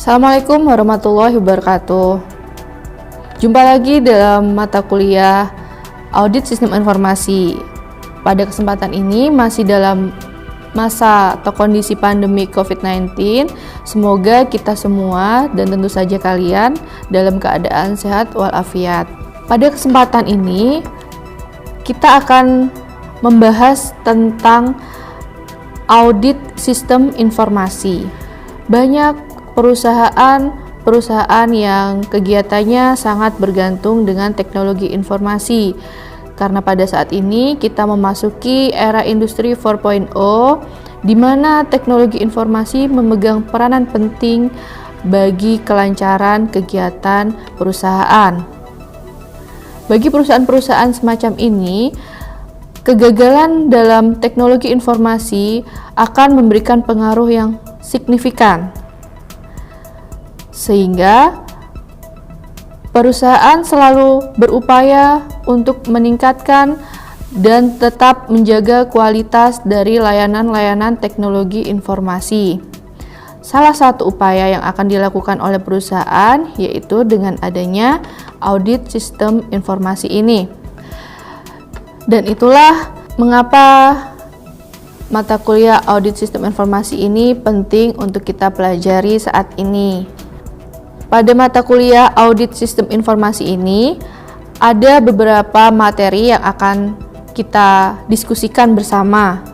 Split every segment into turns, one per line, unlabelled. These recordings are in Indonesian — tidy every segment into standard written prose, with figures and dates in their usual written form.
Assalamualaikum warahmatullahi wabarakatuh. Jumpa lagi dalam mata kuliah Audit Sistem Informasi. Pada kesempatan ini masih dalam masa atau kondisi pandemi COVID-19. Semoga kita semua dan tentu saja kalian dalam keadaan sehat walafiat. Pada kesempatan ini kita akan membahas tentang audit sistem informasi. Banyak perusahaan yang kegiatannya sangat bergantung dengan teknologi informasi, karena pada saat ini kita memasuki era industri 4.0 di mana teknologi informasi memegang peranan penting bagi kelancaran kegiatan perusahaan. Bagi perusahaan-perusahaan semacam ini, kegagalan dalam teknologi informasi akan memberikan pengaruh yang signifikan, sehingga perusahaan selalu berupaya untuk meningkatkan dan tetap menjaga kualitas dari layanan-layanan teknologi informasi. Salah satu upaya yang akan dilakukan oleh perusahaan yaitu dengan adanya audit sistem informasi ini. Dan itulah mengapa mata kuliah audit sistem informasi ini penting untuk kita pelajari saat ini. Pada mata kuliah audit sistem informasi ini ada beberapa materi yang akan kita diskusikan bersama.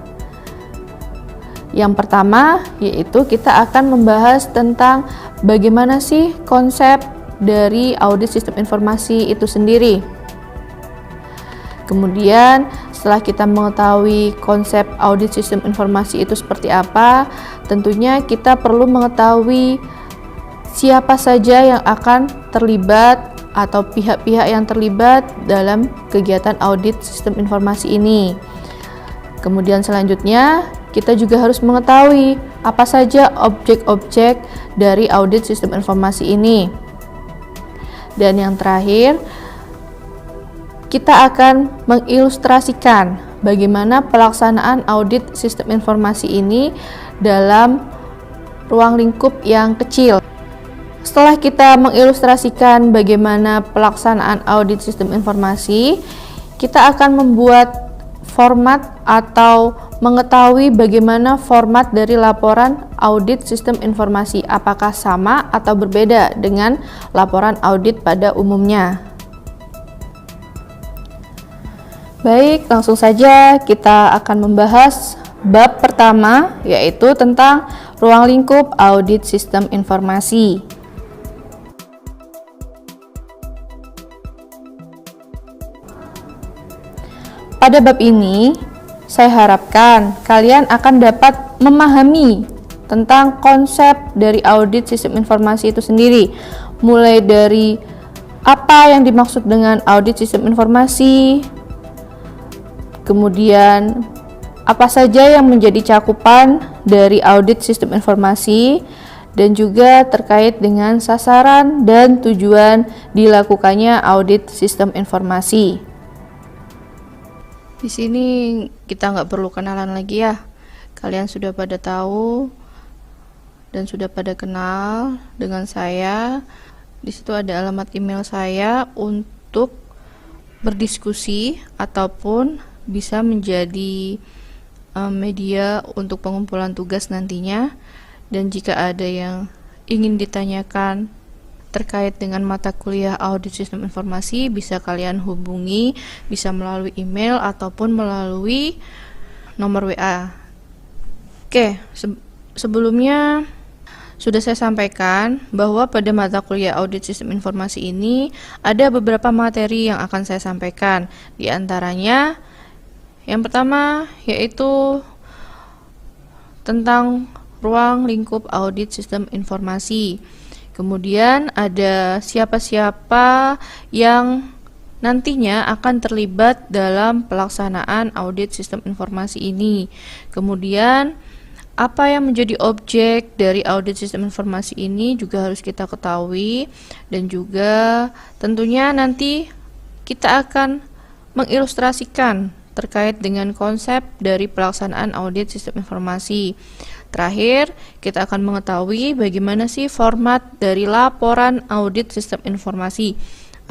Yang pertama yaitu kita akan membahas tentang bagaimana sih konsep dari audit sistem informasi itu sendiri. Kemudian setelah kita mengetahui konsep audit sistem informasi itu seperti apa, tentunya kita perlu mengetahui siapa saja yang akan terlibat atau pihak-pihak yang terlibat dalam kegiatan audit sistem informasi ini. Kemudian selanjutnya kita juga harus mengetahui apa saja objek-objek dari audit sistem informasi ini. Dan yang terakhir, kita akan mengilustrasikan bagaimana pelaksanaan audit sistem informasi ini dalam ruang lingkup yang kecil. Setelah kita mengilustrasikan bagaimana pelaksanaan audit sistem informasi, kita akan membuat format atau mengetahui bagaimana format dari laporan audit sistem informasi, apakah sama atau berbeda dengan laporan audit pada umumnya. Baik, langsung saja kita akan membahas bab pertama, yaitu tentang ruang lingkup audit sistem informasi. Pada bab ini, saya harapkan kalian akan dapat memahami tentang konsep dari audit sistem informasi itu sendiri, mulai dari apa yang dimaksud dengan audit sistem informasi, kemudian apa saja yang menjadi cakupan dari audit sistem informasi, dan juga terkait dengan sasaran dan tujuan dilakukannya audit sistem informasi. Di sini kita nggak perlu kenalan lagi ya. Kalian sudah pada tahu dan sudah pada kenal dengan saya. Di situ ada alamat email saya untuk berdiskusi ataupun bisa menjadi media untuk pengumpulan tugas nantinya. Dan jika ada yang ingin ditanyakan terkait dengan mata kuliah audit sistem informasi, bisa kalian hubungi, bisa melalui email ataupun melalui nomor WA. Oke, sebelumnya sudah saya sampaikan bahwa pada mata kuliah audit sistem informasi ini ada beberapa materi yang akan saya sampaikan. Di antaranya Yang pertama yaitu tentang ruang lingkup audit sistem informasi. Kemudian ada siapa-siapa yang nantinya akan terlibat dalam pelaksanaan audit sistem informasi ini. Kemudian apa yang menjadi objek dari audit sistem informasi ini juga harus kita ketahui, dan juga tentunya nanti kita akan mengilustrasikan terkait dengan konsep dari pelaksanaan audit sistem informasi. Terakhir, kita akan mengetahui bagaimana sih format dari laporan audit sistem informasi.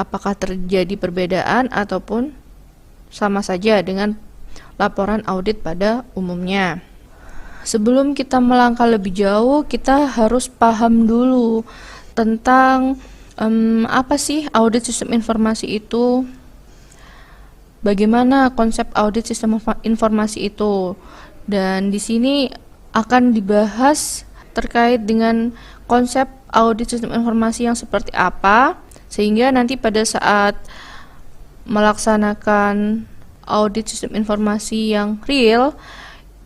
Apakah terjadi perbedaan ataupun sama saja dengan laporan audit pada umumnya. Sebelum kita melangkah lebih jauh, kita harus paham dulu tentang apa sih audit sistem informasi itu. Bagaimana konsep audit sistem informasi itu. Dan di sini akan dibahas terkait dengan konsep audit sistem informasi yang seperti apa, sehingga nanti pada saat melaksanakan audit sistem informasi yang real,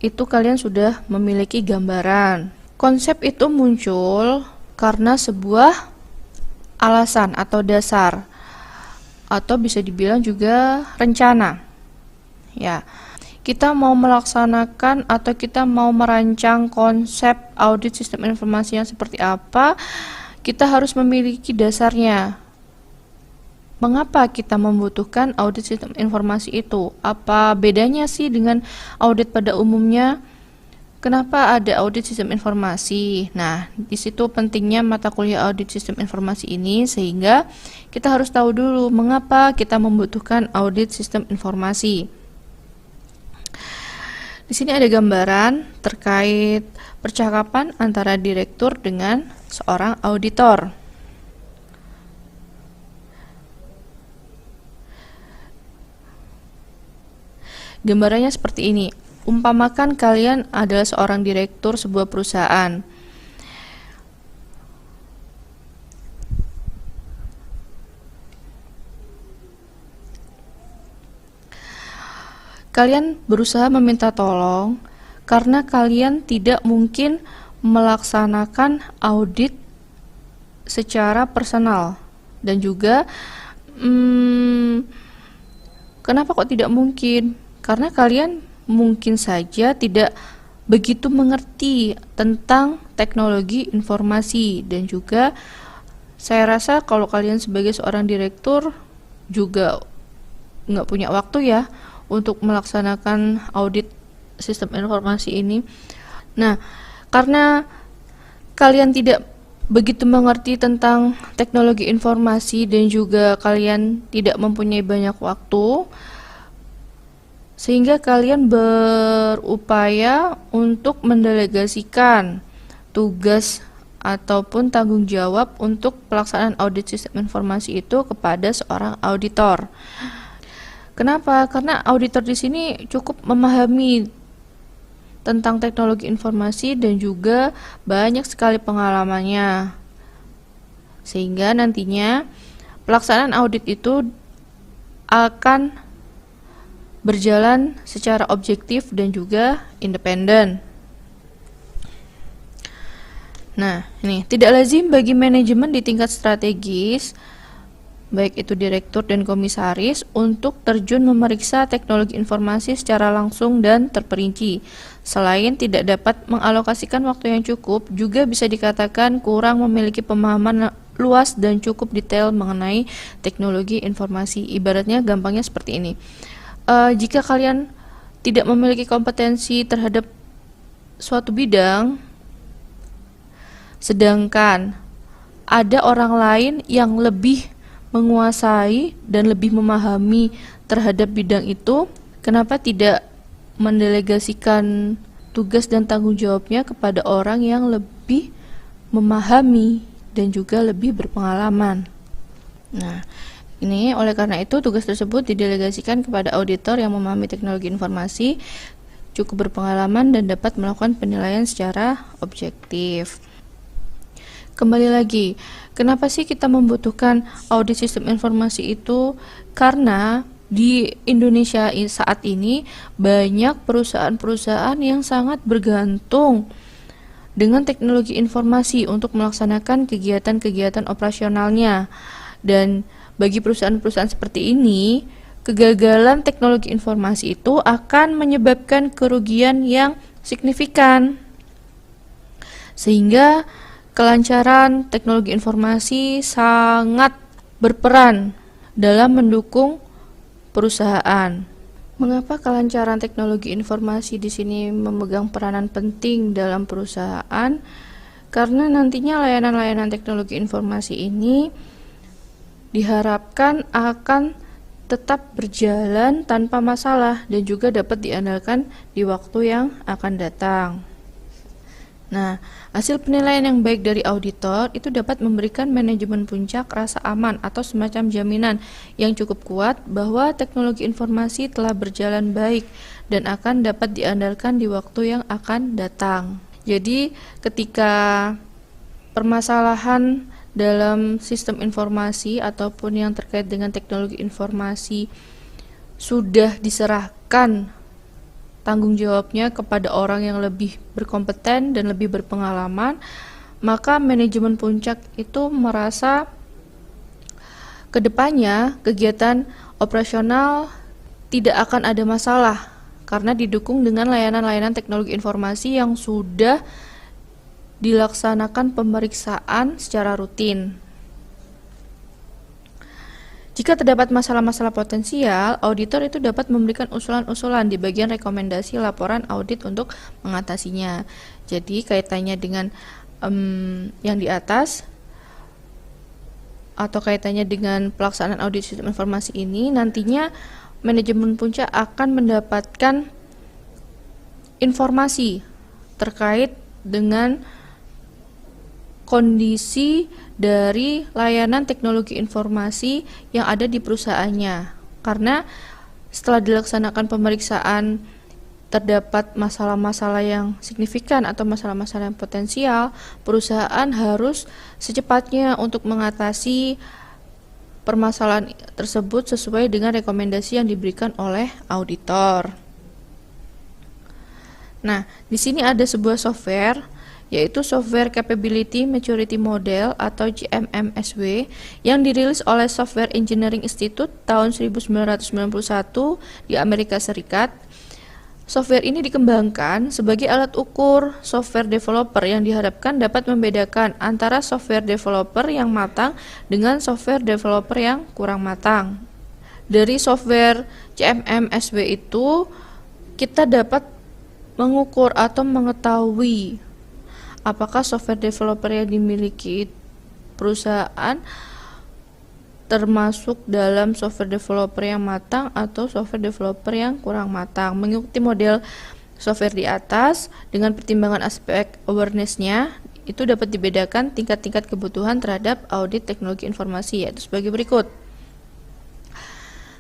itu kalian sudah memiliki gambaran. Konsep itu muncul karena sebuah alasan atau dasar, atau bisa dibilang juga rencana. Ya, kita mau melaksanakan atau kita mau merancang konsep audit sistem informasi yang seperti apa, kita harus memiliki dasarnya. Mengapa kita membutuhkan audit sistem informasi itu? Apa bedanya sih dengan audit pada umumnya? Kenapa ada audit sistem informasi? Nah, di situ pentingnya mata kuliah audit sistem informasi ini, sehingga kita harus tahu dulu mengapa kita membutuhkan audit sistem informasi. Di sini ada gambaran terkait percakapan antara direktur dengan seorang auditor. Gambarannya seperti ini. Umpamakan kalian adalah seorang direktur sebuah perusahaan. Kalian berusaha meminta tolong karena kalian tidak mungkin melaksanakan audit secara personal, dan juga kenapa kok tidak mungkin? Karena kalian mungkin saja tidak begitu mengerti tentang teknologi informasi, dan juga saya rasa kalau kalian sebagai seorang direktur juga nggak punya waktu ya untuk melaksanakan audit sistem informasi ini. Nah, karena kalian tidak begitu mengerti tentang teknologi informasi dan juga kalian tidak mempunyai banyak waktu, sehingga kalian berupaya untuk mendelegasikan tugas ataupun tanggung jawab untuk pelaksanaan audit sistem informasi itu kepada seorang auditor. Kenapa? Karena auditor di sini cukup memahami tentang teknologi informasi dan juga banyak sekali pengalamannya, sehingga nantinya pelaksanaan audit itu akan berjalan secara objektif dan juga independen. Nah, ini tidak lazim bagi manajemen di tingkat strategis, baik itu direktur dan komisaris, untuk terjun memeriksa teknologi informasi secara langsung dan terperinci. Selain tidak dapat mengalokasikan waktu yang cukup, juga bisa dikatakan kurang memiliki pemahaman luas dan cukup detail mengenai teknologi informasi. Ibaratnya gampangnya seperti ini. Jika kalian tidak memiliki kompetensi terhadap suatu bidang, sedangkan ada orang lain yang lebih menguasai dan lebih memahami terhadap bidang itu, kenapa tidak mendelegasikan tugas dan tanggung jawabnya kepada orang yang lebih memahami dan juga lebih berpengalaman. Nah, ini oleh karena itu tugas tersebut didelegasikan kepada auditor yang memahami teknologi informasi, cukup berpengalaman dan dapat melakukan penilaian secara objektif. Kembali lagi, kenapa sih kita membutuhkan audit sistem informasi itu? Karena Di Indonesia saat ini banyak perusahaan-perusahaan yang sangat bergantung dengan teknologi informasi untuk melaksanakan kegiatan-kegiatan operasionalnya. Dan bagi perusahaan-perusahaan seperti ini, kegagalan teknologi informasi itu akan menyebabkan kerugian yang signifikan. Sehingga kelancaran teknologi informasi sangat berperan dalam mendukung perusahaan. Mengapa kelancaran teknologi informasi di sini memegang peranan penting dalam perusahaan? Karena nantinya layanan-layanan teknologi informasi ini diharapkan akan tetap berjalan tanpa masalah dan juga dapat diandalkan di waktu yang akan datang. Nah, hasil penilaian yang baik dari auditor itu dapat memberikan manajemen puncak rasa aman atau semacam jaminan yang cukup kuat bahwa teknologi informasi telah berjalan baik dan akan dapat diandalkan di waktu yang akan datang. Jadi, ketika permasalahan dalam sistem informasi ataupun yang terkait dengan teknologi informasi sudah diserahkan tanggung jawabnya kepada orang yang lebih berkompeten dan lebih berpengalaman, maka manajemen puncak itu merasa kedepannya kegiatan operasional tidak akan ada masalah karena didukung dengan layanan-layanan teknologi informasi yang sudah dilaksanakan pemeriksaan secara rutin. Jika terdapat masalah-masalah potensial, auditor itu dapat memberikan usulan-usulan di bagian rekomendasi laporan audit untuk mengatasinya. Jadi kaitannya dengan yang di atas atau kaitannya dengan pelaksanaan audit sistem informasi ini, nantinya manajemen puncak akan mendapatkan informasi terkait dengan kondisi dari layanan teknologi informasi yang ada di perusahaannya. Karena setelah dilaksanakan pemeriksaan terdapat masalah-masalah yang signifikan atau masalah-masalah yang potensial, perusahaan harus secepatnya untuk mengatasi permasalahan tersebut sesuai dengan rekomendasi yang diberikan oleh auditor. Nah, di sini ada sebuah software, yaitu Software Capability Maturity Model atau CMMSW yang dirilis oleh Software Engineering Institute tahun 1991 di Amerika Serikat. Software ini dikembangkan sebagai alat ukur software developer yang diharapkan dapat membedakan antara software developer yang matang dengan software developer yang kurang matang. Dari software CMMSW itu kita dapat mengukur atau mengetahui apakah software developer yang dimiliki perusahaan termasuk dalam software developer yang matang atau software developer yang kurang matang. Mengikuti model software di atas dengan pertimbangan aspek awareness-nya, itu dapat dibedakan tingkat-tingkat kebutuhan terhadap audit teknologi informasi, yaitu sebagai berikut.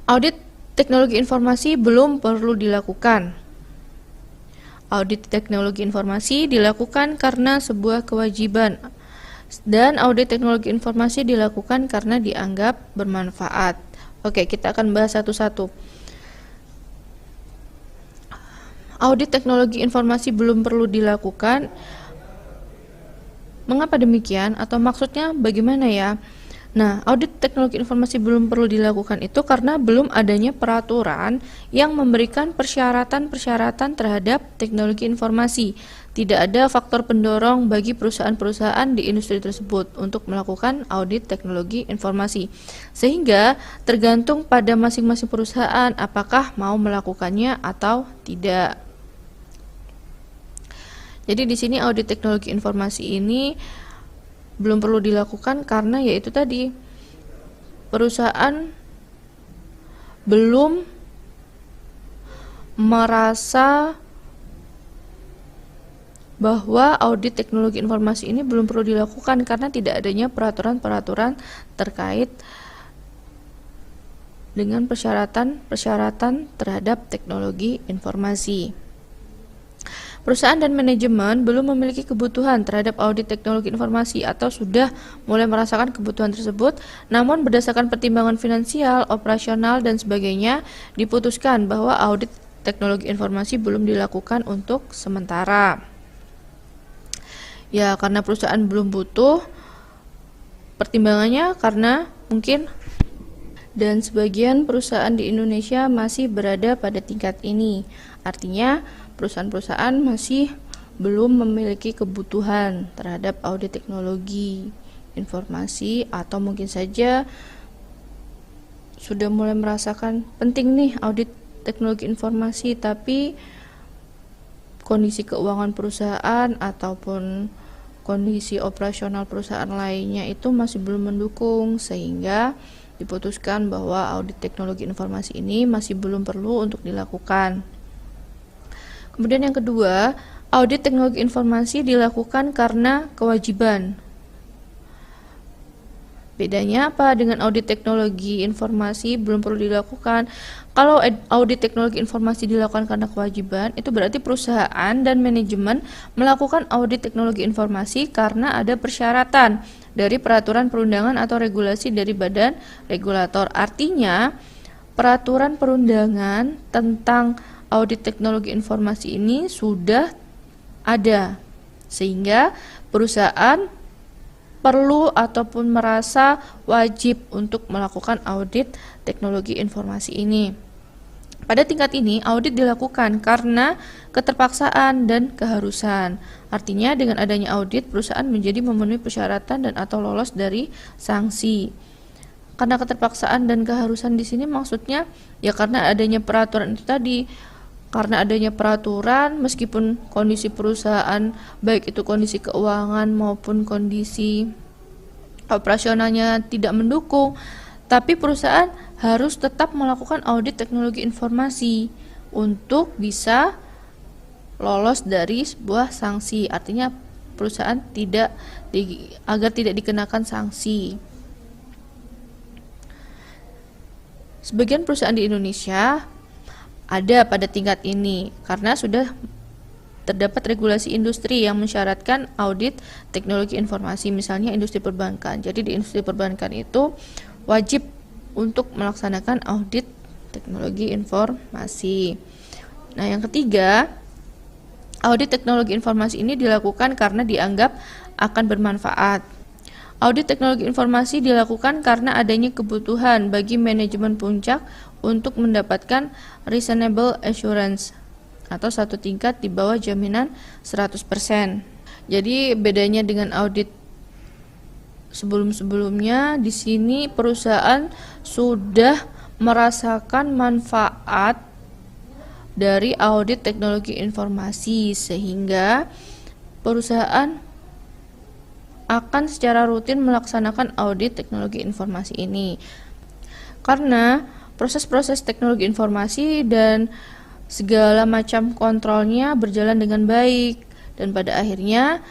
Audit teknologi informasi belum perlu dilakukan. Audit teknologi informasi dilakukan karena sebuah kewajiban, dan audit teknologi informasi dilakukan karena dianggap bermanfaat. Oke, kita akan bahas satu-satu. Audit teknologi informasi belum perlu dilakukan. Mengapa demikian? Atau maksudnya bagaimana ya? Nah, audit teknologi informasi belum perlu dilakukan itu karena belum adanya peraturan yang memberikan persyaratan-persyaratan terhadap teknologi informasi. Tidak ada faktor pendorong bagi perusahaan-perusahaan di industri tersebut untuk melakukan audit teknologi informasi. Sehingga tergantung pada masing-masing perusahaan apakah mau melakukannya atau tidak. Jadi di sini audit teknologi informasi ini belum perlu dilakukan karena yaitu tadi perusahaan belum merasa bahwa audit teknologi informasi ini belum perlu dilakukan karena tidak adanya peraturan-peraturan terkait dengan persyaratan-persyaratan terhadap teknologi informasi. Perusahaan dan manajemen belum memiliki kebutuhan terhadap audit teknologi informasi atau sudah mulai merasakan kebutuhan tersebut, namun berdasarkan pertimbangan finansial, operasional, dan sebagainya, diputuskan bahwa audit teknologi informasi belum dilakukan untuk sementara. Ya, karena perusahaan belum butuh, pertimbangannya karena mungkin dan sebagian perusahaan di Indonesia masih berada pada tingkat ini. Artinya, perusahaan-perusahaan masih belum memiliki kebutuhan terhadap audit teknologi informasi, atau mungkin saja sudah mulai merasakan penting nih audit teknologi informasi, tapi kondisi keuangan perusahaan ataupun kondisi operasional perusahaan lainnya itu masih belum mendukung, sehingga diputuskan bahwa audit teknologi informasi ini masih belum perlu untuk dilakukan. Kemudian yang kedua, audit teknologi informasi dilakukan karena kewajiban. Bedanya apa dengan audit teknologi informasi belum perlu dilakukan? Kalau audit teknologi informasi dilakukan karena kewajiban, itu berarti perusahaan dan manajemen melakukan audit teknologi informasi karena ada persyaratan dari peraturan perundangan atau regulasi dari badan regulator. Artinya, peraturan perundangan tentang audit teknologi informasi ini sudah ada, sehingga perusahaan perlu ataupun merasa wajib untuk melakukan audit teknologi informasi ini. Pada tingkat ini, audit dilakukan karena keterpaksaan dan keharusan. Artinya, dengan adanya audit, perusahaan menjadi memenuhi persyaratan dan atau lolos dari sanksi. Karena keterpaksaan dan keharusan di sini maksudnya ya karena adanya peraturan itu tadi. Karena adanya peraturan, meskipun kondisi perusahaan, baik itu kondisi keuangan maupun kondisi operasionalnya tidak mendukung, tapi perusahaan harus tetap melakukan audit teknologi informasi untuk bisa lolos dari sebuah sanksi. Artinya perusahaan agar tidak dikenakan sanksi. Sebagian perusahaan di Indonesia ada pada tingkat ini karena sudah terdapat regulasi industri yang mensyaratkan audit teknologi informasi, misalnya industri perbankan. Jadi di industri perbankan itu wajib untuk melaksanakan audit teknologi informasi. Nah, yang ketiga, audit teknologi informasi ini dilakukan karena dianggap akan bermanfaat. Audit teknologi informasi dilakukan karena adanya kebutuhan bagi manajemen puncak untuk mendapatkan reasonable assurance atau satu tingkat di bawah jaminan 100%. Jadi bedanya dengan audit sebelum-sebelumnya, di sini perusahaan sudah merasakan manfaat dari audit teknologi informasi, sehingga perusahaan akan secara rutin melaksanakan audit teknologi informasi ini. Karena proses-proses teknologi informasi dan segala macam kontrolnya berjalan dengan baik, dan pada akhirnya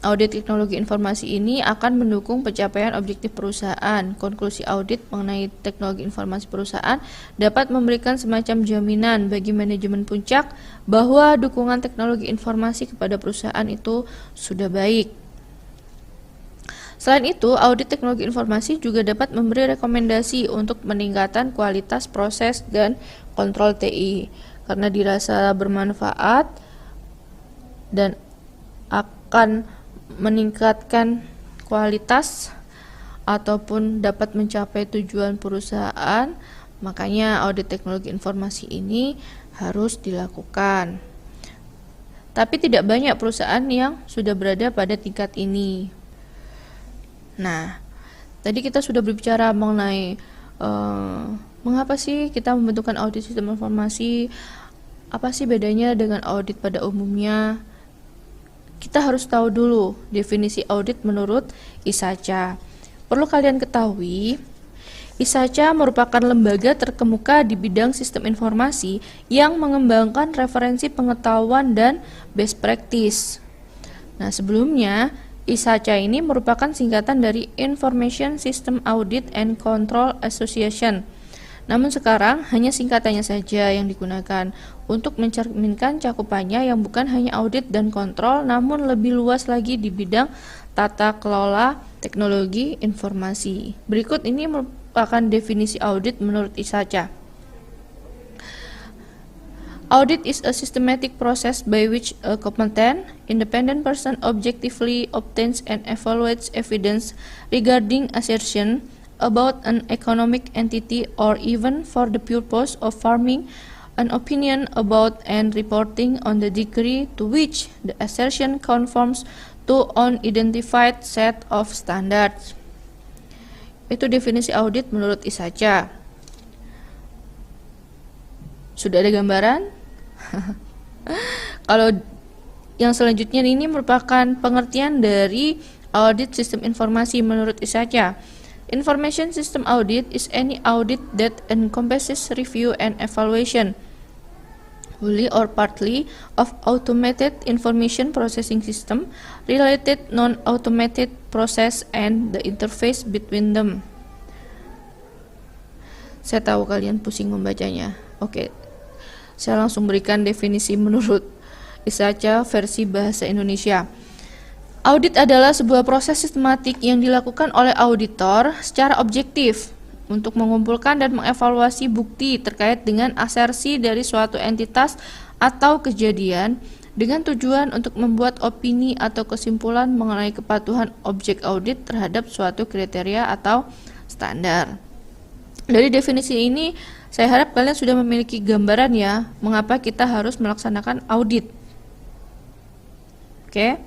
audit teknologi informasi ini akan mendukung pencapaian objektif perusahaan. Konklusi audit mengenai teknologi informasi perusahaan dapat memberikan semacam jaminan bagi manajemen puncak bahwa dukungan teknologi informasi kepada perusahaan itu sudah baik. Selain itu, audit teknologi informasi juga dapat memberi rekomendasi untuk meningkatkan kualitas proses dan kontrol TI karena dirasa bermanfaat dan akan meningkatkan kualitas ataupun dapat mencapai tujuan perusahaan. Makanya audit teknologi informasi ini harus dilakukan. Tapi tidak banyak perusahaan yang sudah berada pada tingkat ini. Nah, tadi kita sudah berbicara mengenai mengapa sih kita membentukkan audit sistem informasi, apa sih bedanya dengan audit pada umumnya. Kita harus tahu dulu definisi audit menurut ISACA. Perlu kalian ketahui, ISACA merupakan lembaga terkemuka di bidang sistem informasi yang mengembangkan referensi pengetahuan dan best practice. Nah, sebelumnya ISACA ini merupakan singkatan dari Information System Audit and Control Association. Namun sekarang hanya singkatannya saja yang digunakan untuk mencerminkan cakupannya yang bukan hanya audit dan kontrol, namun lebih luas lagi di bidang tata kelola teknologi informasi. Berikut ini merupakan definisi audit menurut ISACA. Audit is a systematic process by which a competent, independent person objectively obtains and evaluates evidence regarding assertion about an economic entity or even for the purpose of forming an opinion about and reporting on the degree to which the assertion conforms to an identified set of standards. Itu definisi audit menurut ISACA. Sudah ada gambaran? Kalau yang selanjutnya ini merupakan pengertian dari audit sistem informasi menurut ISACA. Information system audit is any audit that encompasses review and evaluation, wholly or partly, of automated information processing system, related non-automated process, and the interface between them. Saya tahu kalian pusing membacanya. Oke, saya langsung berikan definisi menurut ISACA versi bahasa Indonesia. Audit adalah sebuah proses sistematik yang dilakukan oleh auditor secara objektif untuk mengumpulkan dan mengevaluasi bukti terkait dengan asersi dari suatu entitas atau kejadian dengan tujuan untuk membuat opini atau kesimpulan mengenai kepatuhan objek audit terhadap suatu kriteria atau standar. Dari definisi ini, saya harap kalian sudah memiliki gambaran ya, mengapa kita harus melaksanakan audit. Oke.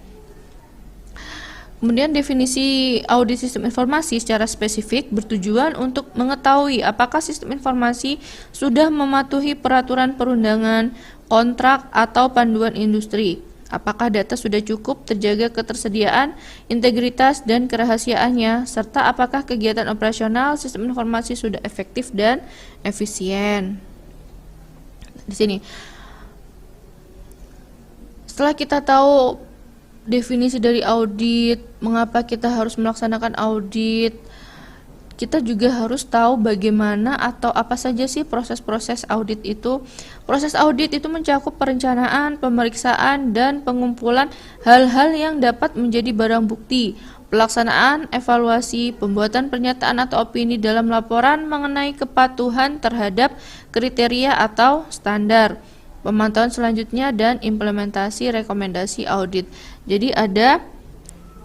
Kemudian definisi audit sistem informasi secara spesifik bertujuan untuk mengetahui apakah sistem informasi sudah mematuhi peraturan perundangan, kontrak, atau panduan industri. Apakah data sudah cukup terjaga ketersediaan, integritas, dan kerahasiaannya, serta apakah kegiatan operasional sistem informasi sudah efektif dan efisien. Di sini, setelah kita tahu definisi dari audit, mengapa kita harus melaksanakan audit, kita juga harus tahu bagaimana atau apa saja sih proses-proses audit itu. Proses audit itu mencakup perencanaan, pemeriksaan, dan pengumpulan hal-hal yang dapat menjadi barang bukti, pelaksanaan, evaluasi, pembuatan pernyataan atau opini dalam laporan mengenai kepatuhan terhadap kriteria atau standar, pemantauan selanjutnya, dan implementasi rekomendasi audit. Jadi ada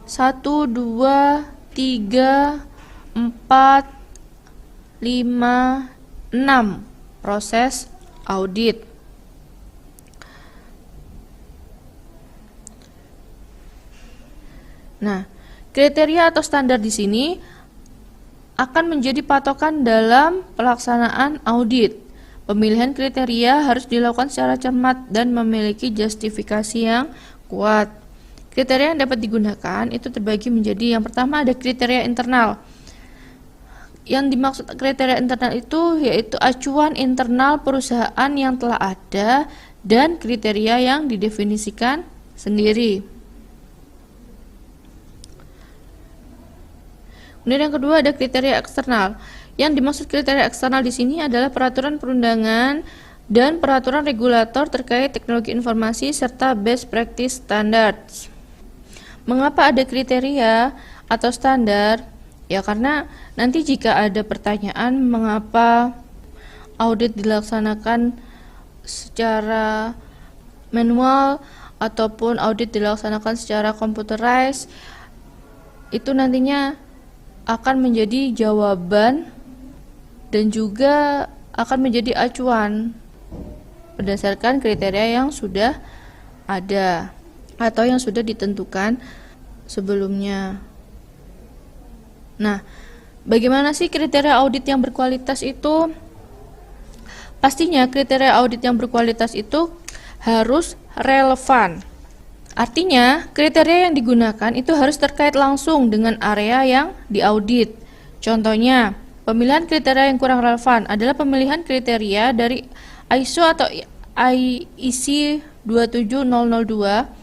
1, 2, 3, 4, 5, 6 proses audit. Nah, kriteria atau standar di sini akan menjadi patokan dalam pelaksanaan audit. Pemilihan kriteria harus dilakukan secara cermat dan memiliki justifikasi yang kuat. Kriteria yang dapat digunakan itu terbagi menjadi, yang pertama ada kriteria internal. Yang dimaksud kriteria internal itu yaitu acuan internal perusahaan yang telah ada dan kriteria yang didefinisikan sendiri. Kemudian yang kedua ada kriteria eksternal. Yang dimaksud kriteria eksternal di sini adalah peraturan perundangan dan peraturan regulator terkait teknologi informasi serta best practice standards. Mengapa ada kriteria atau standar? Ya karena nanti jika ada pertanyaan mengapa audit dilaksanakan secara manual ataupun audit dilaksanakan secara computerized, itu nantinya akan menjadi jawaban dan juga akan menjadi acuan berdasarkan kriteria yang sudah ada atau yang sudah ditentukan sebelumnya. Nah, bagaimana sih kriteria audit yang berkualitas itu? Pastinya kriteria audit yang berkualitas itu harus relevan. Artinya, kriteria yang digunakan itu harus terkait langsung dengan area yang diaudit. Contohnya, pemilihan kriteria yang kurang relevan adalah pemilihan kriteria dari ISO atau IEC 27002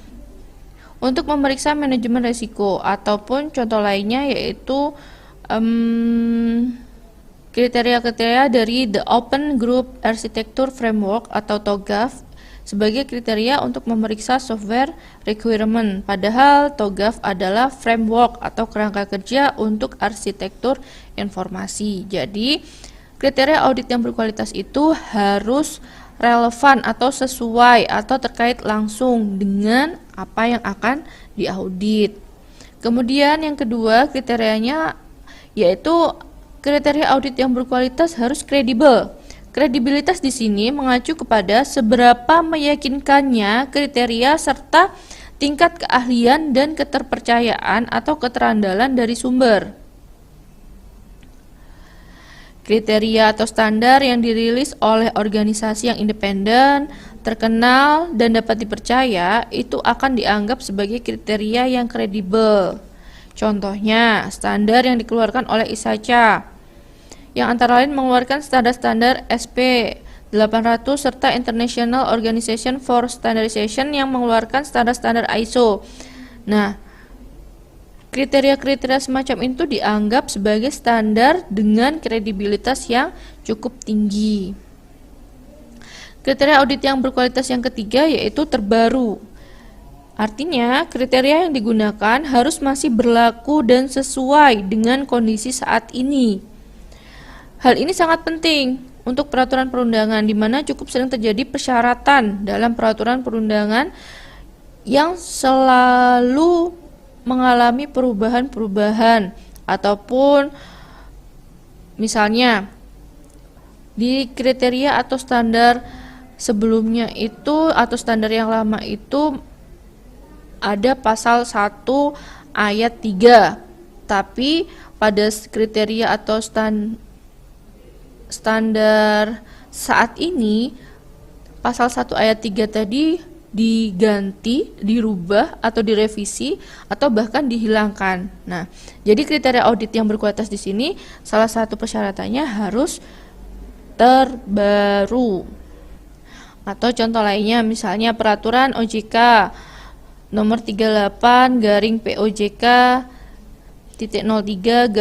untuk memeriksa manajemen risiko, ataupun contoh lainnya yaitu kriteria-kriteria dari The Open Group Architecture Framework atau TOGAF sebagai kriteria untuk memeriksa software requirement, padahal TOGAF adalah framework atau kerangka kerja untuk arsitektur informasi. Jadi, kriteria audit yang berkualitas itu harus relevan atau sesuai atau terkait langsung dengan apa yang akan diaudit. Kemudian yang kedua kriterianya yaitu kriteria audit yang berkualitas harus kredibel. Kredibilitas di sini mengacu kepada seberapa meyakinkannya kriteria serta tingkat keahlian dan keterpercayaan atau keterandalan dari sumber. Kriteria atau standar yang dirilis oleh organisasi yang independen, terkenal, dan dapat dipercaya itu akan dianggap sebagai kriteria yang kredibel. Contohnya, standar yang dikeluarkan oleh ISACA yang antara lain mengeluarkan standar-standar SP 800 serta International Organization for Standardization yang mengeluarkan standar-standar ISO. Nah, kriteria-kriteria semacam itu dianggap sebagai standar dengan kredibilitas yang cukup tinggi. Kriteria audit yang berkualitas yang ketiga yaitu terbaru. Artinya, kriteria yang digunakan harus masih berlaku dan sesuai dengan kondisi saat ini. Hal ini sangat penting untuk peraturan perundangan, di mana cukup sering terjadi persyaratan dalam peraturan perundangan yang selalu mengalami perubahan-perubahan, ataupun misalnya di kriteria atau standar sebelumnya itu atau standar yang lama itu ada pasal 1 ayat 3, tapi pada kriteria atau standar saat ini pasal 1 ayat 3 tadi diganti, dirubah atau direvisi atau bahkan dihilangkan. Nah, jadi kriteria audit yang berkualitas di sini salah satu persyaratannya harus terbaru. Atau contoh lainnya misalnya peraturan OJK nomor 38/POJK .03/2016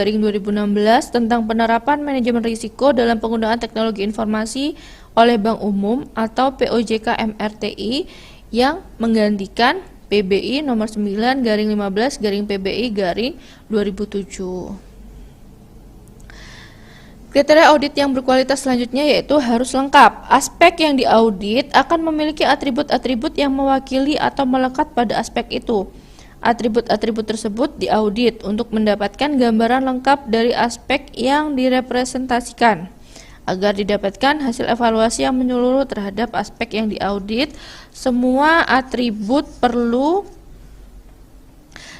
tentang penerapan manajemen risiko dalam penggunaan teknologi informasi oleh Bank Umum atau POJK MRTI yang menggantikan PBI nomor 9/15/PBI/2007. Kriteria audit yang berkualitas selanjutnya yaitu harus lengkap. Aspek yang diaudit akan memiliki atribut-atribut yang mewakili atau melekat pada aspek itu. Atribut-atribut tersebut diaudit untuk mendapatkan gambaran lengkap dari aspek yang direpresentasikan. Agar didapatkan hasil evaluasi yang menyeluruh terhadap aspek yang diaudit, semua atribut perlu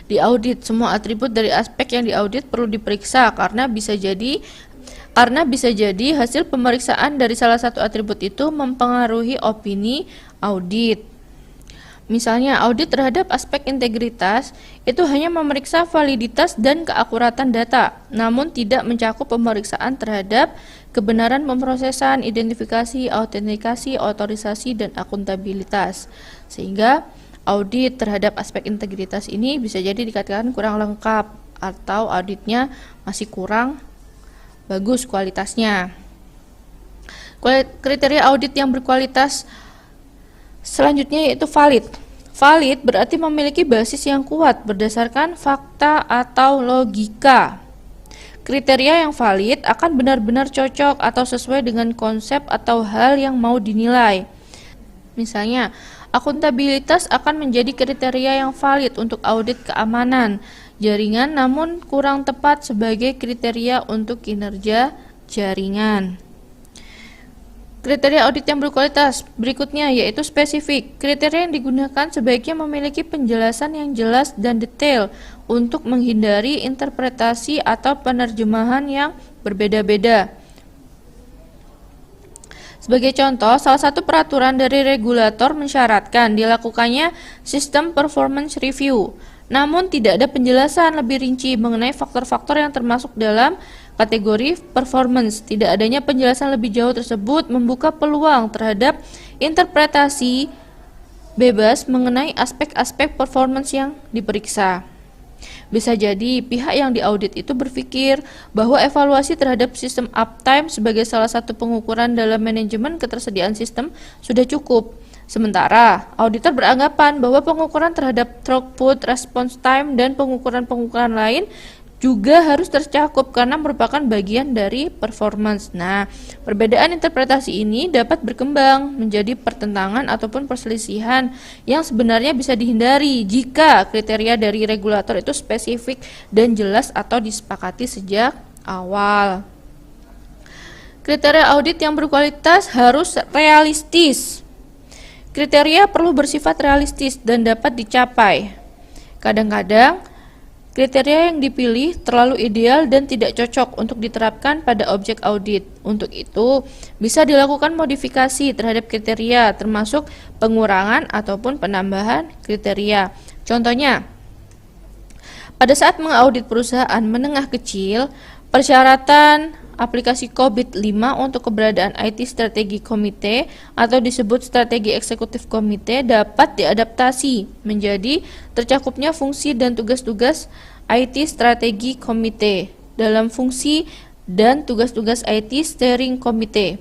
diaudit. Semua atribut dari aspek yang diaudit perlu diperiksa karena bisa jadi hasil pemeriksaan dari salah satu atribut itu mempengaruhi opini audit. Misalnya, audit terhadap aspek integritas itu hanya memeriksa validitas dan keakuratan data, namun tidak mencakup pemeriksaan terhadap kebenaran pemrosesan, identifikasi, autentikasi, otorisasi, dan akuntabilitas. Sehingga audit terhadap aspek integritas ini bisa jadi dikatakan kurang lengkap atau auditnya masih kurang bagus kualitasnya. Kriteria audit yang berkualitas selanjutnya yaitu valid. Valid berarti memiliki basis yang kuat berdasarkan fakta atau logika. Kriteria yang valid akan benar-benar cocok atau sesuai dengan konsep atau hal yang mau dinilai. Misalnya, akuntabilitas akan menjadi kriteria yang valid untuk audit keamanan jaringan namun kurang tepat sebagai kriteria untuk kinerja jaringan. Kriteria audit yang berkualitas berikutnya yaitu spesifik. Kriteria yang digunakan sebaiknya memiliki penjelasan yang jelas dan detail untuk menghindari interpretasi atau penerjemahan yang berbeda-beda. Sebagai contoh, salah satu peraturan dari regulator mensyaratkan dilakukannya sistem performance review. Namun tidak ada penjelasan lebih rinci mengenai faktor-faktor yang termasuk dalam kategori performance. Tidak adanya penjelasan lebih jauh tersebut membuka peluang terhadap interpretasi bebas mengenai aspek-aspek performance yang diperiksa. Bisa jadi pihak yang diaudit itu berpikir bahwa evaluasi terhadap sistem uptime sebagai salah satu pengukuran dalam manajemen ketersediaan sistem sudah cukup. Sementara, auditor beranggapan bahwa pengukuran terhadap throughput, response time, dan pengukuran-pengukuran lain juga harus tercakup karena merupakan bagian dari performance. Nah, perbedaan interpretasi ini dapat berkembang menjadi pertentangan ataupun perselisihan yang sebenarnya bisa dihindari jika kriteria dari regulator itu spesifik dan jelas atau disepakati sejak awal. Kriteria audit yang berkualitas harus realistis. Kriteria perlu bersifat realistis dan dapat dicapai. Kadang-kadang kriteria yang dipilih terlalu ideal dan tidak cocok untuk diterapkan pada objek audit. Untuk itu, bisa dilakukan modifikasi terhadap kriteria, termasuk pengurangan ataupun penambahan kriteria. Contohnya, pada saat mengaudit perusahaan menengah kecil, persyaratan aplikasi COVID-5 untuk keberadaan IT Strategi Komite atau disebut Strategi Eksekutif Komite dapat diadaptasi menjadi tercakupnya fungsi dan tugas-tugas IT Strategi Komite dalam fungsi dan tugas-tugas IT Steering Komite.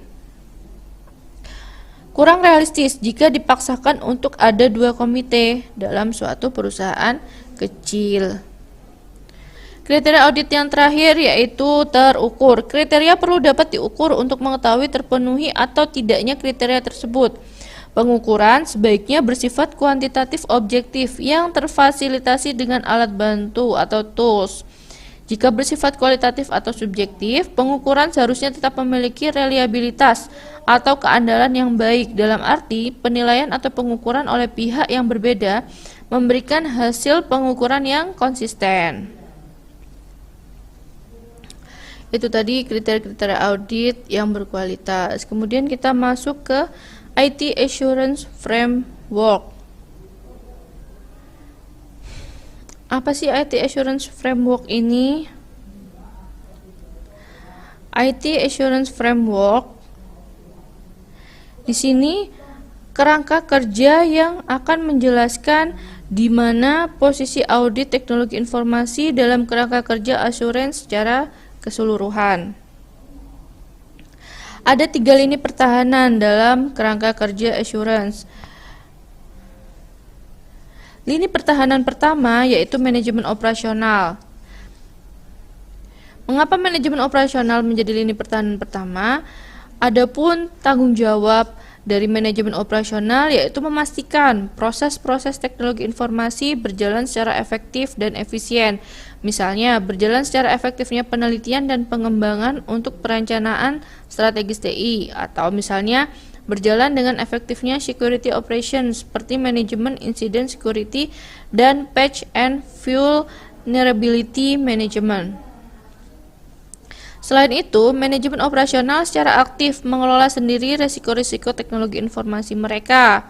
Kurang realistis jika dipaksakan untuk ada 2 komite dalam suatu perusahaan kecil. Kriteria audit yang terakhir yaitu terukur. Kriteria perlu dapat diukur untuk mengetahui terpenuhi atau tidaknya kriteria tersebut. Pengukuran sebaiknya bersifat kuantitatif objektif yang terfasilitasi dengan alat bantu atau tools. Jika bersifat kualitatif atau subjektif, pengukuran seharusnya tetap memiliki reliabilitas atau keandalan yang baik, dalam arti penilaian atau pengukuran oleh pihak yang berbeda memberikan hasil pengukuran yang konsisten. Itu tadi kriteria-kriteria audit yang berkualitas. Kemudian kita masuk ke IT Assurance Framework. Apa sih IT Assurance Framework ini? IT Assurance Framework di sini kerangka kerja yang akan menjelaskan di mana posisi audit teknologi informasi dalam kerangka kerja assurance secara keseluruhan. Ada 3 lini pertahanan dalam kerangka kerja assurance. Lini pertahanan pertama yaitu manajemen operasional. Mengapa manajemen operasional menjadi lini pertahanan pertama? Adapun tanggung jawab dari manajemen operasional yaitu memastikan proses-proses teknologi informasi berjalan secara efektif dan efisien. Misalnya, berjalan secara efektifnya penelitian dan pengembangan untuk perencanaan strategis TI, atau misalnya berjalan dengan efektifnya security operations seperti manajemen incident security dan patch and vulnerability management. Selain itu, manajemen operasional secara aktif mengelola sendiri risiko-risiko teknologi informasi mereka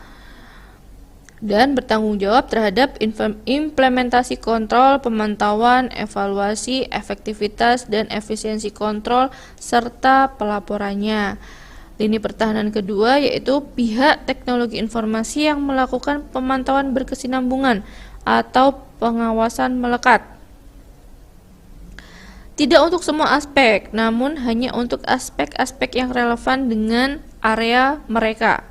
dan bertanggung jawab terhadap implementasi kontrol, pemantauan, evaluasi, efektivitas, dan efisiensi kontrol, serta pelaporannya. Lini pertahanan kedua yaitu pihak teknologi informasi yang melakukan pemantauan berkesinambungan atau pengawasan melekat. Tidak untuk semua aspek, namun hanya untuk aspek-aspek yang relevan dengan area mereka.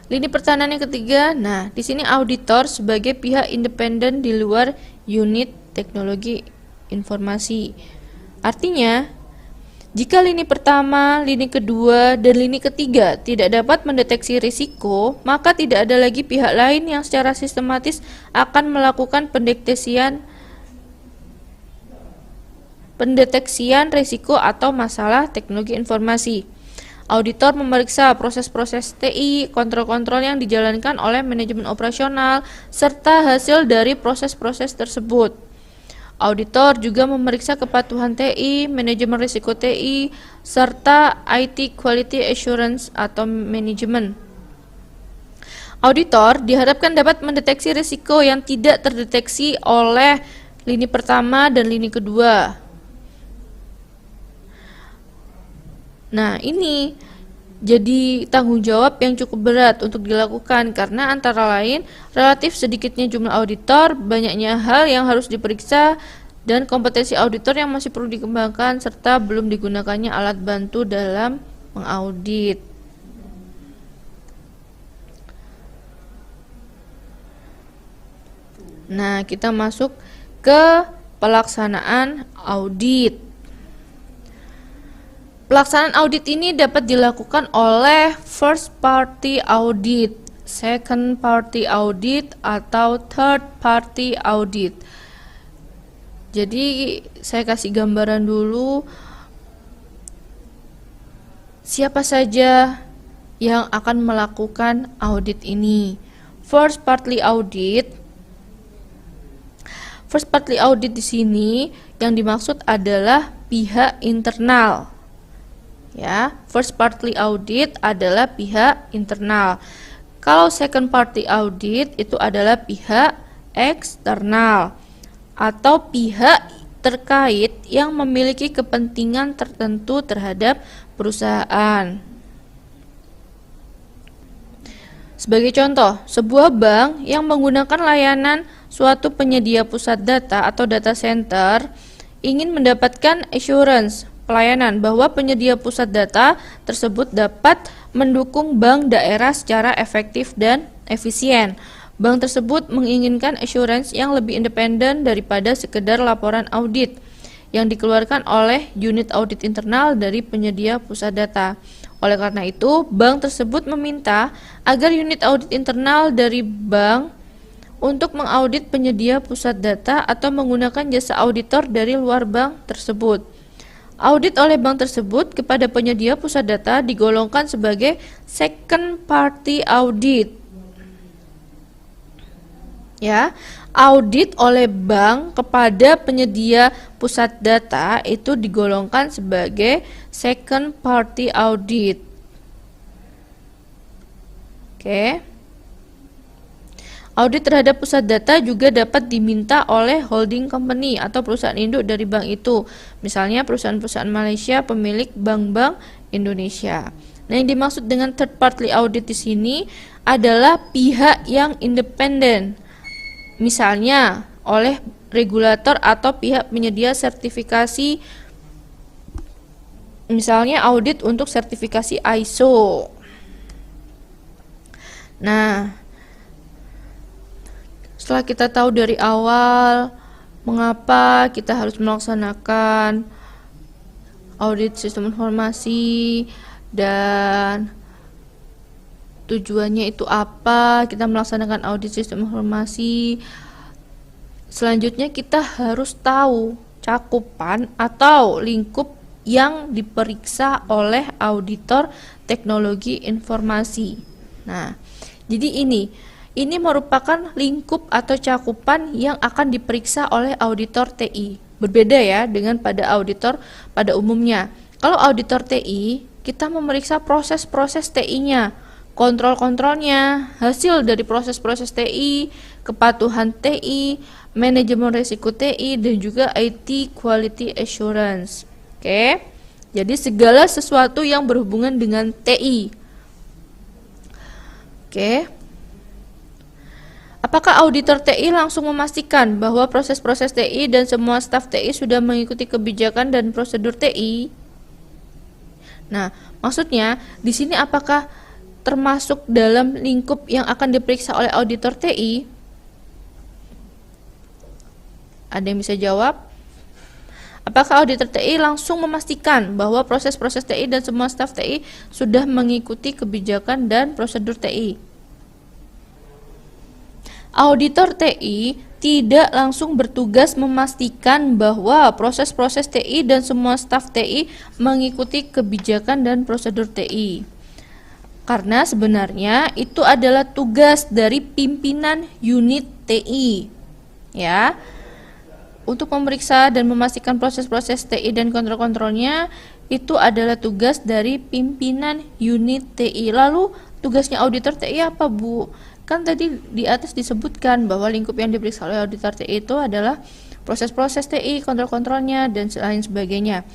Lini pertahanan yang ketiga, nah di sini auditor sebagai pihak independen di luar unit teknologi informasi. Artinya, jika lini pertama, lini kedua, dan lini ketiga tidak dapat mendeteksi risiko, maka tidak ada lagi pihak lain yang secara sistematis akan melakukan pendeteksian risiko atau masalah teknologi informasi. Auditor memeriksa proses-proses TI, kontrol-kontrol yang dijalankan oleh manajemen operasional, serta hasil dari proses-proses tersebut. Auditor juga memeriksa kepatuhan TI, manajemen risiko TI, serta IT Quality Assurance atau manajemen. Auditor diharapkan dapat mendeteksi risiko yang tidak terdeteksi oleh lini pertama dan lini kedua. Nah, ini jadi tanggung jawab yang cukup berat untuk dilakukan karena antara lain relatif sedikitnya jumlah auditor, banyaknya hal yang harus diperiksa, dan kompetensi auditor yang masih perlu dikembangkan serta belum digunakannya alat bantu dalam mengaudit. Nah, kita masuk ke pelaksanaan audit. Pelaksanaan audit ini dapat dilakukan oleh first party audit, second party audit, atau third party audit. Jadi saya kasih gambaran dulu siapa saja yang akan melakukan audit ini. First party audit di sini yang dimaksud adalah pihak internal. Ya, first party audit adalah pihak internal. Kalau second party audit itu adalah pihak eksternal atau pihak terkait yang memiliki kepentingan tertentu terhadap perusahaan. Sebagai contoh, sebuah bank yang menggunakan layanan suatu penyedia pusat data atau data center ingin mendapatkan assurance pelayanan bahwa penyedia pusat data tersebut dapat mendukung bank daerah secara efektif dan efisien. Bank tersebut menginginkan assurance yang lebih independen daripada sekedar laporan audit yang dikeluarkan oleh unit audit internal dari penyedia pusat data. Oleh karena itu, bank tersebut meminta agar unit audit internal dari bank untuk mengaudit penyedia pusat data atau menggunakan jasa auditor dari luar bank tersebut. Audit oleh bank tersebut kepada penyedia pusat data digolongkan sebagai second party audit. Ya, audit oleh bank kepada penyedia pusat data itu digolongkan sebagai second party audit. Oke. Audit terhadap pusat data juga dapat diminta oleh holding company atau perusahaan induk dari bank itu. Misalnya perusahaan-perusahaan Malaysia pemilik bank-bank Indonesia. Nah, yang dimaksud dengan third party audit di sini adalah pihak yang independen. Misalnya oleh regulator atau pihak penyedia sertifikasi. Misalnya audit untuk sertifikasi ISO. Nah, setelah kita tahu dari awal mengapa kita harus melaksanakan audit sistem informasi dan tujuannya itu apa, kita melaksanakan audit sistem informasi. Selanjutnya kita harus tahu cakupan atau lingkup yang diperiksa oleh auditor teknologi informasi. Nah, jadi ini merupakan lingkup atau cakupan yang akan diperiksa oleh auditor TI. Berbeda ya dengan pada auditor pada umumnya. Kalau auditor TI, kita memeriksa proses-proses TI-nya, kontrol-kontrolnya, hasil dari proses-proses TI, kepatuhan TI, manajemen risiko TI, dan juga IT quality assurance. Oke. Jadi segala sesuatu yang berhubungan dengan TI. Oke. Apakah auditor TI langsung memastikan bahwa proses-proses TI dan semua staf TI sudah mengikuti kebijakan dan prosedur TI? Nah, maksudnya di sini apakah termasuk dalam lingkup yang akan diperiksa oleh auditor TI? Ada yang bisa jawab? Apakah auditor TI langsung memastikan bahwa proses-proses TI dan semua staf TI sudah mengikuti kebijakan dan prosedur TI? Auditor TI tidak langsung bertugas memastikan bahwa proses-proses TI dan semua staf TI mengikuti kebijakan dan prosedur TI. Karena sebenarnya itu adalah tugas dari pimpinan unit TI. Ya. Untuk memeriksa dan memastikan proses-proses TI dan kontrol-kontrolnya itu adalah tugas dari pimpinan unit TI. Lalu tugasnya auditor TI apa, Bu? Kan tadi di atas disebutkan bahwa lingkup yang diperiksa oleh auditor TI itu adalah proses-proses TI, kontrol-kontrolnya, dan lain sebagainya.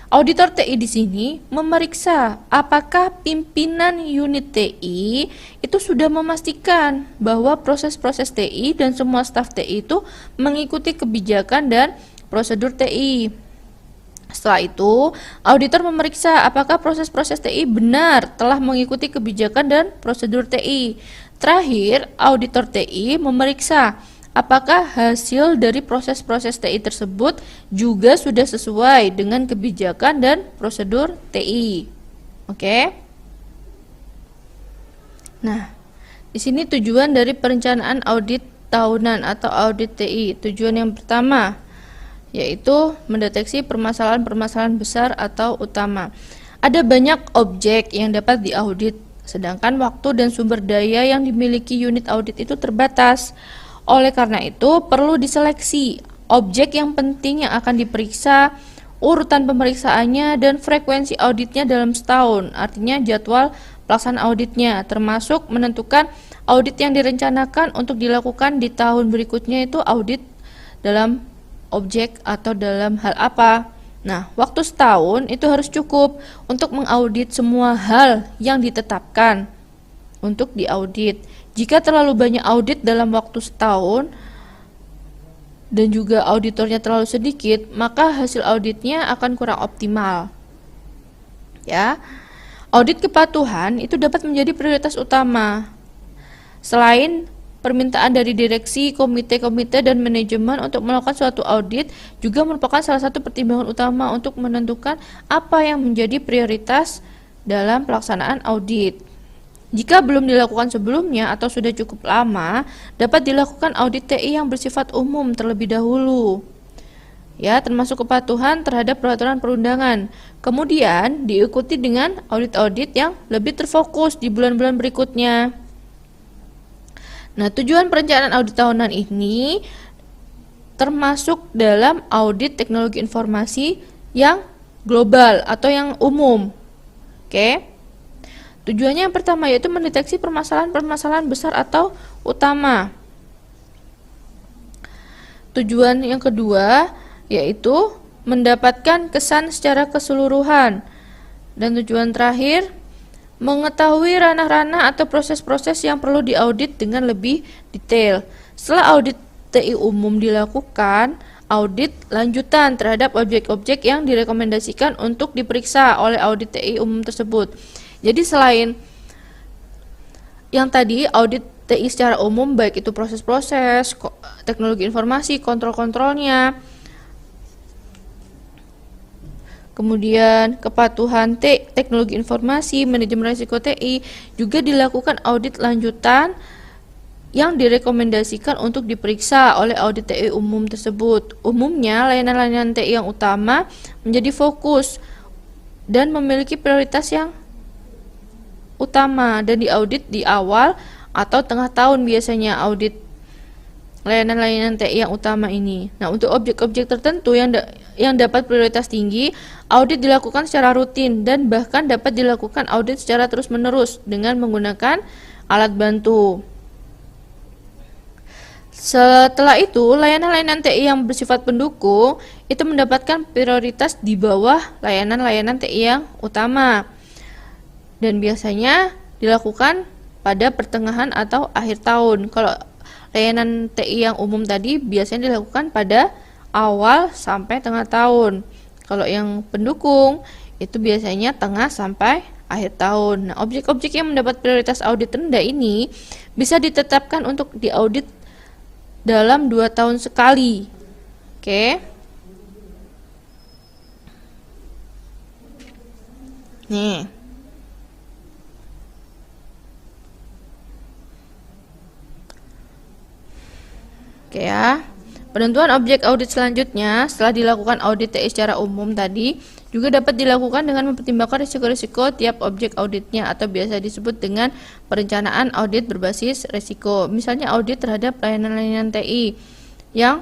Auditor TI di sini memeriksa apakah pimpinan unit TI itu sudah memastikan bahwa proses-proses TI dan semua staf TI itu mengikuti kebijakan dan prosedur TI. Setelah itu, auditor memeriksa apakah proses-proses TI benar telah mengikuti kebijakan dan prosedur TI. Terakhir, auditor TI memeriksa apakah hasil dari proses-proses TI tersebut juga sudah sesuai dengan kebijakan dan prosedur TI. Oke. Nah, di sini tujuan dari perencanaan audit tahunan atau audit TI. Tujuan yang pertama yaitu mendeteksi permasalahan-permasalahan besar atau utama. Ada banyak objek yang dapat diaudit, sedangkan waktu dan sumber daya yang dimiliki unit audit itu terbatas. Oleh karena itu, perlu diseleksi objek yang penting yang akan diperiksa, urutan pemeriksaannya, dan frekuensi auditnya dalam setahun. Artinya jadwal pelaksanaan auditnya, termasuk menentukan audit yang direncanakan untuk dilakukan di tahun berikutnya itu audit dalam objek atau dalam hal apa. Nah, waktu setahun itu harus cukup untuk mengaudit semua hal yang ditetapkan untuk diaudit. Jika terlalu banyak audit dalam waktu setahun dan juga auditornya terlalu sedikit, maka hasil auditnya akan kurang optimal. Ya. Audit kepatuhan itu dapat menjadi prioritas utama. Selain permintaan dari direksi, komite-komite, dan manajemen untuk melakukan suatu audit juga merupakan salah satu pertimbangan utama untuk menentukan apa yang menjadi prioritas dalam pelaksanaan audit. Jika belum dilakukan sebelumnya atau sudah cukup lama, dapat dilakukan audit TI yang bersifat umum terlebih dahulu. Ya, termasuk kepatuhan terhadap peraturan perundangan. Kemudian diikuti dengan audit-audit yang lebih terfokus di bulan-bulan berikutnya. Nah, tujuan perencanaan audit tahunan ini termasuk dalam audit teknologi informasi yang global atau yang umum. Oke. Tujuannya yang pertama yaitu mendeteksi permasalahan-permasalahan besar atau utama. Tujuan yang kedua yaitu mendapatkan kesan secara keseluruhan. Dan tujuan terakhir, mengetahui ranah-ranah atau proses-proses yang perlu diaudit dengan lebih detail. Setelah audit TI umum dilakukan, audit lanjutan terhadap objek-objek yang direkomendasikan untuk diperiksa oleh audit TI umum tersebut. Jadi selain yang tadi audit TI secara umum, baik itu proses-proses, teknologi informasi, kontrol-kontrolnya, kemudian kepatuhan teknologi informasi, manajemen risiko TI, juga dilakukan audit lanjutan yang direkomendasikan untuk diperiksa oleh audit TI umum tersebut. Umumnya layanan-layanan TI yang utama menjadi fokus dan memiliki prioritas yang utama dan diaudit di awal atau tengah tahun biasanya audit layanan-layanan TI yang utama ini. Nah, untuk objek-objek tertentu yang dapat prioritas tinggi, audit dilakukan secara rutin dan bahkan dapat dilakukan audit secara terus-menerus dengan menggunakan alat bantu. Setelah itu, layanan-layanan TI yang bersifat pendukung itu mendapatkan prioritas di bawah layanan-layanan TI yang utama. Dan biasanya dilakukan pada pertengahan atau akhir tahun. Kalau layanan TI yang umum tadi biasanya dilakukan pada awal sampai tengah tahun. Kalau yang pendukung itu biasanya tengah sampai akhir tahun. Nah, objek-objek yang mendapat prioritas audit rendah ini bisa ditetapkan untuk diaudit dalam 2 tahun sekali. Oke. Nih. Oke ya. Penentuan objek audit selanjutnya setelah dilakukan audit TI secara umum tadi juga dapat dilakukan dengan mempertimbangkan risiko-risiko tiap objek auditnya atau biasa disebut dengan perencanaan audit berbasis risiko. Misalnya audit terhadap layanan-layanan TI yang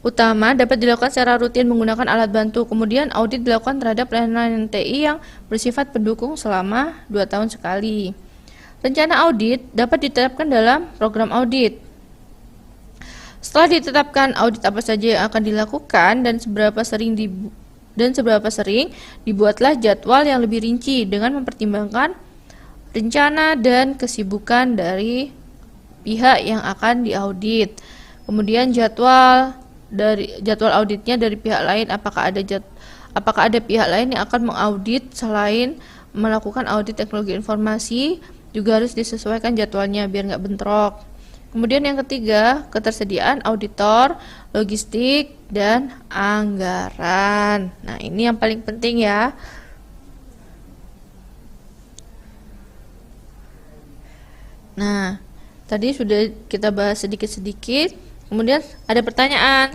utama dapat dilakukan secara rutin menggunakan alat bantu. Kemudian audit dilakukan terhadap layanan-layanan TI yang bersifat pendukung selama 2 tahun sekali. Rencana audit dapat ditetapkan dalam program audit. Setelah ditetapkan audit apa saja yang akan dilakukan dan seberapa sering dan seberapa sering, dibuatlah jadwal yang lebih rinci dengan mempertimbangkan rencana dan kesibukan dari pihak yang akan diaudit. Kemudian jadwal auditnya dari pihak lain, apakah ada pihak lain yang akan mengaudit selain melakukan audit teknologi informasi, juga harus disesuaikan jadwalnya biar nggak bentrok. Kemudian yang ketiga, ketersediaan auditor, logistik, dan anggaran. Nah, ini yang paling penting ya. Nah, tadi sudah kita bahas sedikit-sedikit. Kemudian ada pertanyaan.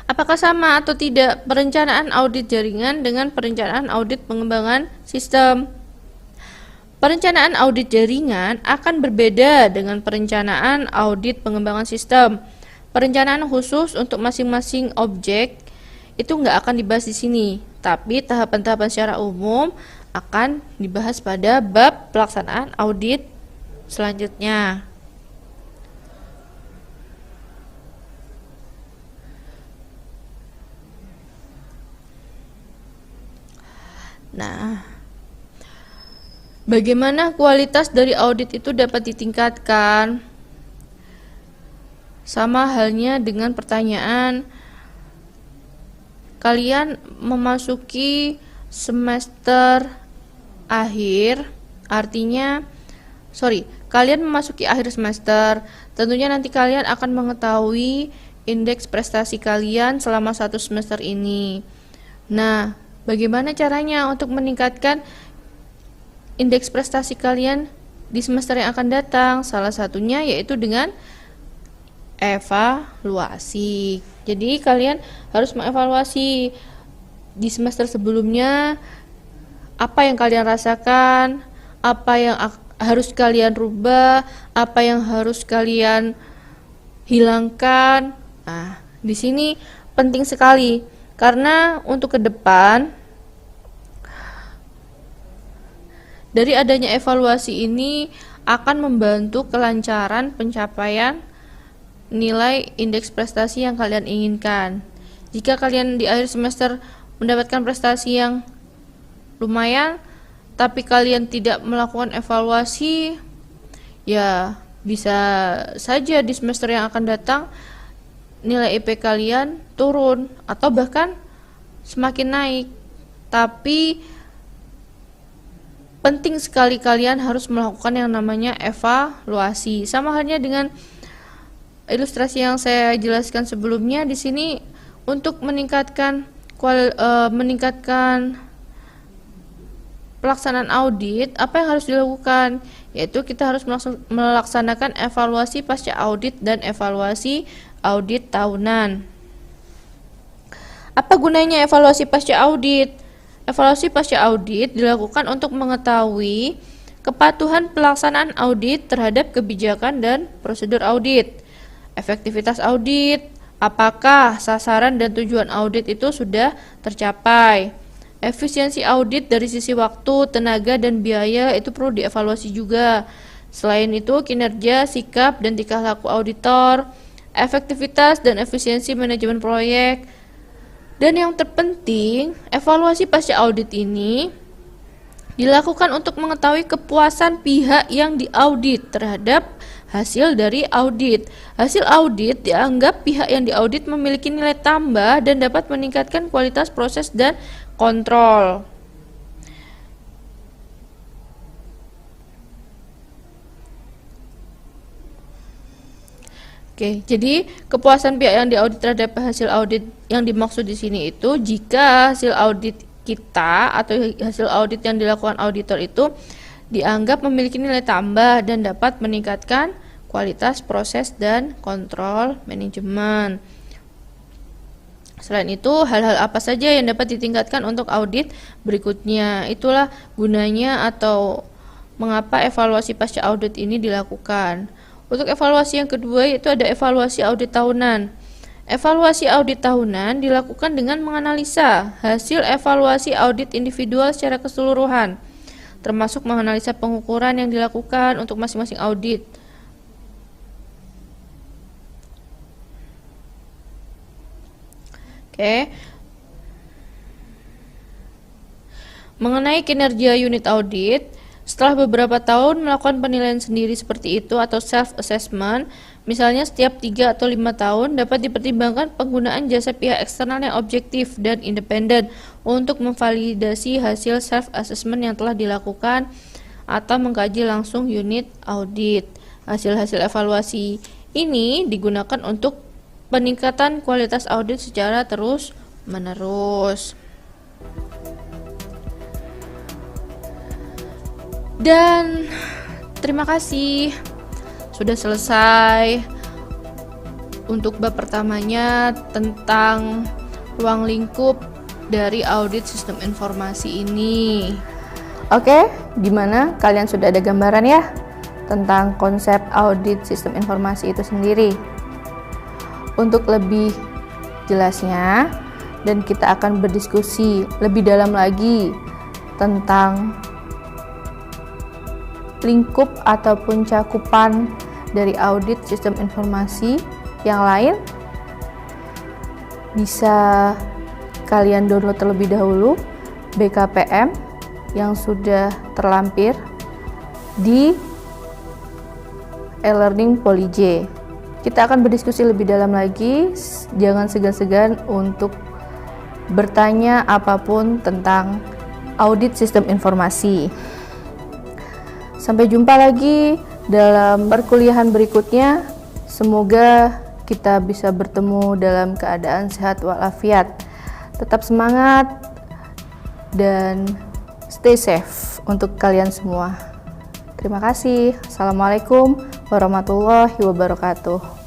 Apakah sama atau tidak perencanaan audit jaringan dengan perencanaan audit pengembangan sistem? Perencanaan audit jaringan akan berbeda dengan perencanaan audit pengembangan sistem. Perencanaan khusus untuk masing-masing objek itu nggak akan dibahas di sini, tapi tahapan-tahapan secara umum akan dibahas pada bab pelaksanaan audit selanjutnya. Nah, bagaimana kualitas dari audit itu dapat ditingkatkan? Sama halnya dengan pertanyaan, kalian memasuki semester akhir, kalian memasuki akhir semester, tentunya nanti kalian akan mengetahui indeks prestasi kalian selama satu semester ini. Nah, bagaimana caranya untuk meningkatkan indeks prestasi kalian di semester yang akan datang? Salah satunya yaitu dengan evaluasi. Jadi kalian harus mengevaluasi di semester sebelumnya apa yang kalian rasakan, apa yang harus kalian rubah, apa yang harus kalian hilangkan. Nah, di sini penting sekali karena untuk ke depan dari adanya evaluasi ini akan membantu kelancaran pencapaian nilai indeks prestasi yang kalian inginkan. Jika kalian di akhir semester mendapatkan prestasi yang lumayan, tapi kalian tidak melakukan evaluasi, ya bisa saja di semester yang akan datang nilai IP kalian turun atau bahkan semakin naik. Tapi penting sekali kalian harus melakukan yang namanya evaluasi. Sama halnya dengan ilustrasi yang saya jelaskan sebelumnya di sini, untuk meningkatkan pelaksanaan audit, apa yang harus dilakukan? Yaitu kita harus melaksanakan evaluasi pasca audit dan evaluasi audit tahunan. Apa gunanya evaluasi pasca audit? Evaluasi pasca audit dilakukan untuk mengetahui kepatuhan pelaksanaan audit terhadap kebijakan dan prosedur audit, efektivitas audit, apakah sasaran dan tujuan audit itu sudah tercapai, efisiensi audit dari sisi waktu, tenaga, dan biaya itu perlu dievaluasi juga. Selain itu, kinerja, sikap, dan tingkah laku auditor, efektivitas dan efisiensi manajemen proyek. Dan yang terpenting, evaluasi pasca audit ini dilakukan untuk mengetahui kepuasan pihak yang diaudit terhadap hasil dari audit. Hasil audit dianggap pihak yang diaudit memiliki nilai tambah dan dapat meningkatkan kualitas proses dan kontrol. Oke, jadi kepuasan pihak yang diaudit terhadap hasil audit yang dimaksud di sini itu jika hasil audit kita atau hasil audit yang dilakukan auditor itu dianggap memiliki nilai tambah dan dapat meningkatkan kualitas proses dan kontrol manajemen. Selain itu, hal-hal apa saja yang dapat ditingkatkan untuk audit berikutnya? Itulah gunanya atau mengapa evaluasi pasca audit ini dilakukan. Untuk evaluasi yang kedua yaitu ada evaluasi audit tahunan. Evaluasi audit tahunan dilakukan dengan menganalisa hasil evaluasi audit individual secara keseluruhan, termasuk menganalisa pengukuran yang dilakukan untuk masing-masing audit. Oke, Mengenai kinerja unit audit, setelah beberapa tahun melakukan penilaian sendiri seperti itu atau self-assessment, misalnya setiap 3 atau 5 tahun dapat dipertimbangkan penggunaan jasa pihak eksternal yang objektif dan independen untuk memvalidasi hasil self-assessment yang telah dilakukan atau mengkaji langsung unit audit. Hasil-hasil evaluasi ini digunakan untuk peningkatan kualitas audit secara terus-menerus. Dan terima kasih sudah selesai untuk bab pertamanya tentang ruang lingkup dari audit sistem informasi ini. Oke, gimana? Kalian sudah ada gambaran ya tentang konsep audit sistem informasi itu sendiri? Untuk lebih jelasnya, dan kita akan berdiskusi lebih dalam lagi tentang lingkup ataupun cakupan dari audit sistem informasi yang lain, bisa kalian download terlebih dahulu BKPM yang sudah terlampir di e-learning Poly-J. Kita akan berdiskusi lebih dalam lagi, jangan segan-segan untuk bertanya apapun tentang audit sistem informasi. Sampai jumpa lagi dalam perkuliahan berikutnya. Semoga kita bisa bertemu dalam keadaan sehat walafiat. Tetap semangat dan stay safe untuk kalian semua. Terima kasih. Assalamualaikum warahmatullahi wabarakatuh.